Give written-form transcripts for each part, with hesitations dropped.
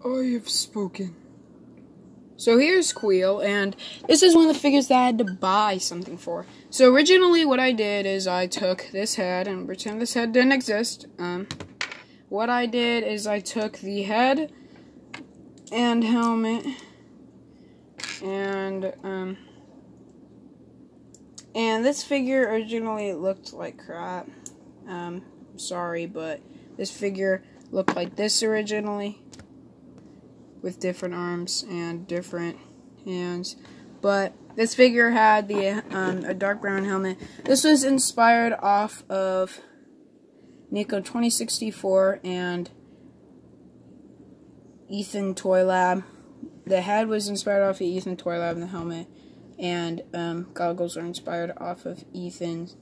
I have spoken. So here's Queel, and this is one of the figures that I had to buy something for. So originally what I did is I took this head, and pretend this head didn't exist. What I did is I took the head and helmet, and this figure originally looked like crap. Sorry, but this figure looked like this originally, with different arms and different hands. But this figure had the a dark brown helmet. This was inspired off of Nico 2064 and Ethan Toy Lab. The head was inspired off of Ethan Toy Lab, and the helmet and goggles are inspired off of Ethan's.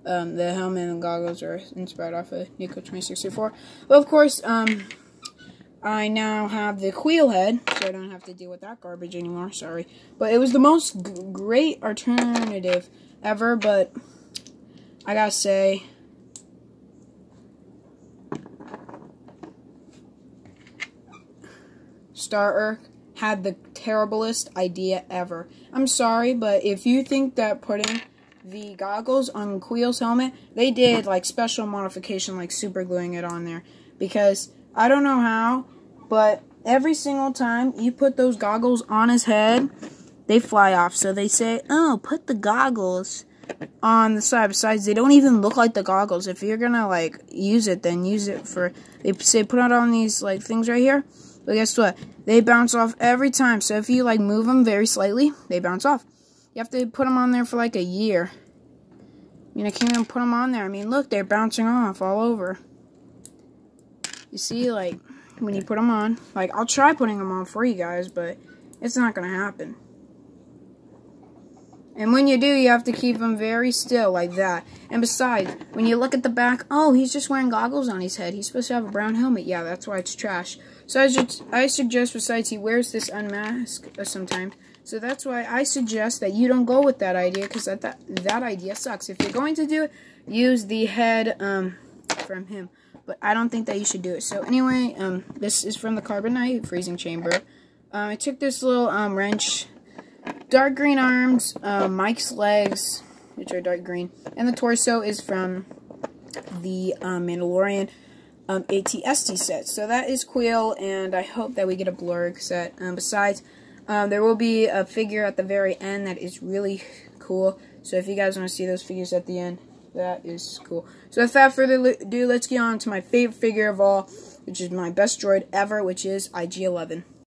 The helmet and goggles are inspired off of Nico 2064. Well, of course, I now have the Queel head, so I don't have to deal with that garbage anymore. Sorry, but it was the most great alternative ever. But I gotta say, Starter had the terriblest idea ever. I'm sorry, but if you think that putting the goggles on Queel's helmet, they did like special modification, like super gluing it on there, because I don't know how, but every single time you put those goggles on his head, they fly off. So they say, oh, put the goggles on the side. Besides, they don't even look like the goggles. If you're gonna like use it, then use it for, they say put it on these like things right here. But guess what? They bounce off every time. So if you like move them very slightly, they bounce off. You have to put them on there for like a year. I mean, I can't even put them on there. I mean, look, they're bouncing off all over. You see, like, when you put them on, like, I'll try putting them on for you guys, but it's not going to happen. And when you do, you have to keep them very still, like that. And besides, when you look at the back, oh, he's just wearing goggles on his head. He's supposed to have a brown helmet. Yeah, that's why it's trash. So I suggest, besides, he wears this unmasked sometimes. So that's why I suggest that you don't go with that idea, because that idea sucks. If you're going to do it, use the head from him. But I don't think that you should do it. So anyway, this is from the Carbonite Freezing Chamber. I took this little wrench, dark green arms, Mike's legs, which are dark green, and the torso is from the Mandalorian ATST set. So that is Queel, and I hope that we get a blurg set. Besides, there will be a figure at the very end that is really cool. So if you guys want to see those figures at the end, that is cool. So without further ado, let's get on to my favorite figure of all, which is my best droid ever, which is IG-11.